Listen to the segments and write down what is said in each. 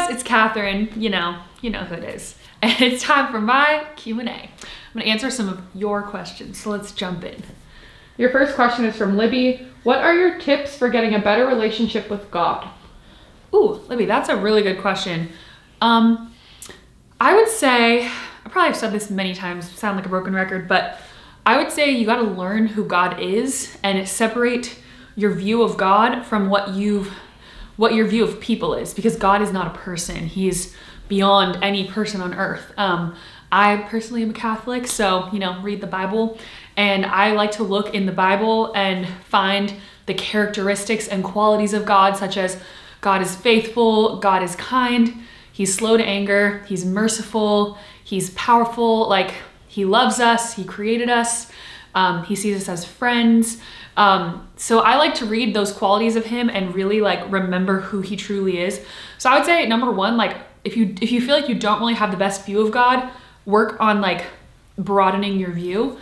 guys, it's Catherine. You know who it is. And it's time for my Q&A. I'm gonna answer some of your questions, so let's jump in. Your first question is from Libby. What are your tips for getting a better relationship with God? Ooh, Libby, that's a really good question. I would say, I probably have said this many times, sound like a broken record, but I would say you gotta learn who God is and separate your view of God from what your view of people is, because God is not a person. He's beyond any person on earth. I personally am a Catholic, so, read the Bible, and I like to look in the Bible and find the characteristics and qualities of God, such as God is faithful, God is kind, he's slow to anger, he's merciful, he's powerful, like he loves us, he created us, he sees us as friends. So I like to read those qualities of him and really like remember who he truly is. So I would say number one, like if you feel like you don't really have the best view of God, work on like broadening your view.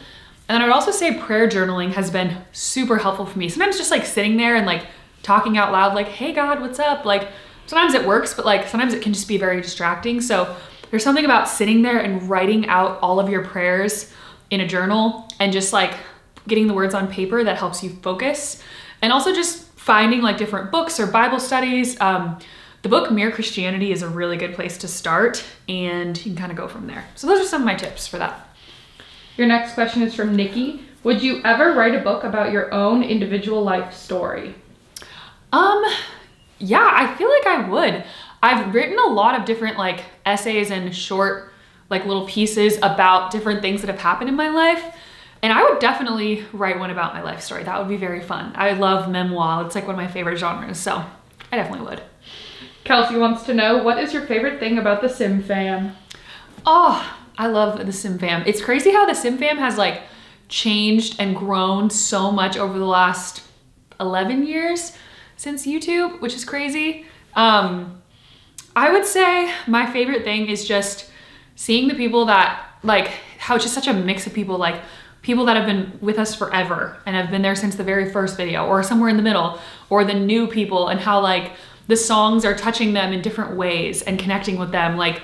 And then I would also say prayer journaling has been super helpful for me. Sometimes just like sitting there and like talking out loud, like, hey God, what's up? Like sometimes it works, but like sometimes it can just be very distracting. So there's something about sitting there and writing out all of your prayers in a journal and just like getting the words on paper that helps you focus. And also just finding like different books or Bible studies. The book Mere Christianity is a really good place to start, and you can kind of go from there. So those are some of my tips for that. Your next question is from Nikki. Would you ever write a book about your own individual life story? Yeah, I feel like I would. I've written a lot of different like essays and short like little pieces about different things that have happened in my life. And I would definitely write one about my life story. That would be very fun. I love memoir. It's like one of my favorite genres. So I definitely would. Kelsey wants to know, what is your favorite thing about the Sim fam? Oh, I love the Sim fam. It's crazy how the Sim fam has like changed and grown so much over the last 11 years since YouTube, which is crazy. I would say my favorite thing is just seeing the people that like, how it's just such a mix of people, like people that have been with us forever and have been there since the very first video, or somewhere in the middle, or the new people, and how like the songs are touching them in different ways and connecting with them. Like,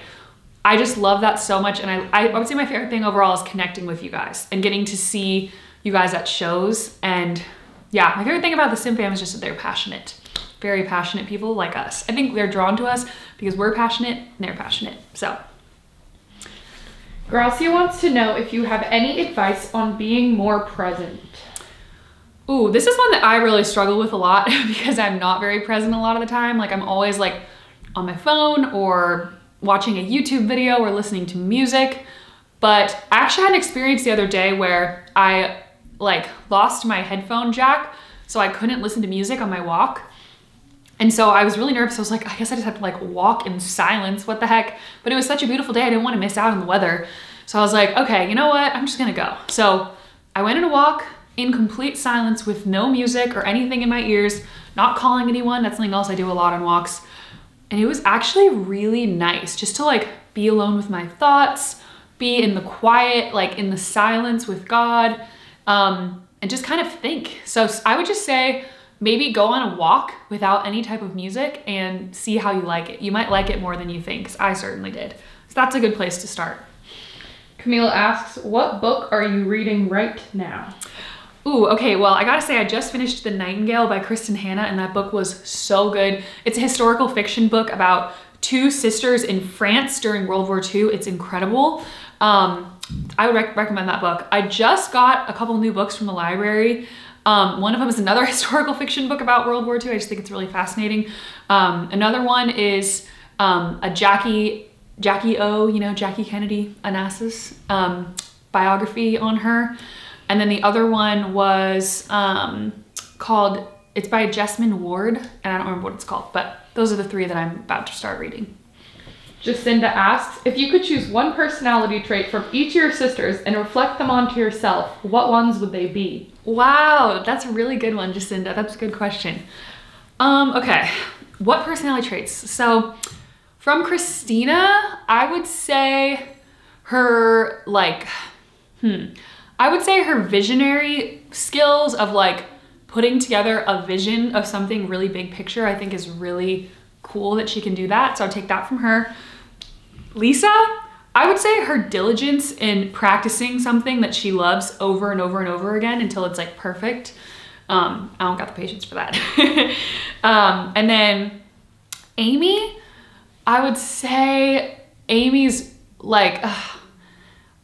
I just love that so much. And I would say my favorite thing overall is connecting with you guys and getting to see you guys at shows. And yeah, my favorite thing about the Sim fam is just that they're passionate, very passionate people like us. I think they're drawn to us because we're passionate and they're passionate, so. Gracia wants to know if you have any advice on being more present. Ooh, this is one that I really struggle with a lot because I'm not very present a lot of the time. Like I'm always like on my phone or watching a YouTube video or listening to music. But I actually had an experience the other day where I like lost my headphone jack, so I couldn't listen to music on my walk. And so I was really nervous. I was like, I guess I just have to like walk in silence. What the heck? But it was such a beautiful day. I didn't want to miss out on the weather. So I was like, okay, you know what? I'm just gonna go. So I went on a walk in complete silence with no music or anything in my ears, not calling anyone. That's something else I do a lot on walks. And it was actually really nice just to like be alone with my thoughts, be in the quiet, like in the silence with God, and just kind of think. So I would just say, maybe go on a walk without any type of music and see how you like it. You might like it more than you think, 'cause I certainly did. So that's a good place to start. Camila asks, what book are you reading right now? Ooh, okay, well, I gotta say, I just finished The Nightingale by Kristen Hanna, and that book was so good. It's a historical fiction book about two sisters in France during World War II. It's incredible. I would recommend that book. I just got a couple new books from the library. One of them is another historical fiction book about World War II. I just think it's really fascinating. Another one is a Jackie O, Jackie Kennedy Onassis, biography on her. And then the other one was it's by Jessamine Ward, and I don't remember what it's called, but those are the three that I'm about to start reading. Jacinda asks, if you could choose one personality trait from each of your sisters and reflect them onto yourself, what ones would they be? Wow, that's a really good one, Jacinda. That's a good question. Okay, what personality traits? So from Christina, I would say her visionary skills of like putting together a vision of something really big picture, I think is really cool that she can do that. So I'll take that from her. Lisa, I would say her diligence in practicing something that she loves over and over and over again until it's like perfect. I don't got the patience for that. And then Amy, I would say Amy's like,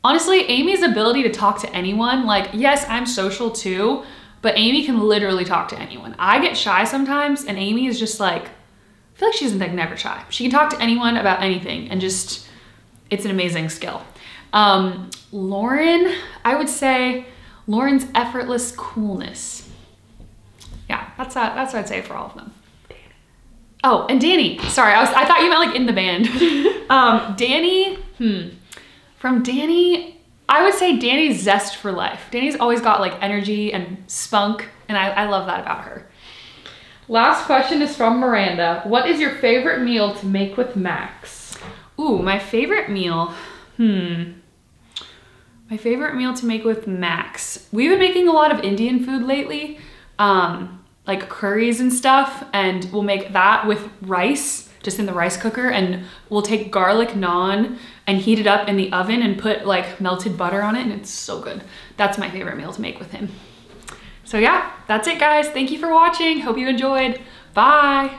honestly, Amy's ability to talk to anyone, like, yes, I'm social too, but Amy can literally talk to anyone. I get shy sometimes, and Amy is just like, I feel like she's like never shy. She can talk to anyone about anything, and just, it's an amazing skill. Lauren, I would say Lauren's effortless coolness. Yeah, that's what I'd say for all of them. Oh, and Danny. Sorry, I thought you meant like in the band. Danny, from Danny, I would say Danny's zest for life. Danny's always got like energy and spunk, and I love that about her. Last question is from Miranda. What is your favorite meal to make with Max? Ooh, my favorite meal. My favorite meal to make with Max. We've been making a lot of Indian food lately, like curries and stuff, and we'll make that with rice, just in the rice cooker, and we'll take garlic naan and heat it up in the oven and put like melted butter on it, and it's so good. That's my favorite meal to make with him. So yeah, that's it guys. Thank you for watching. Hope you enjoyed. Bye.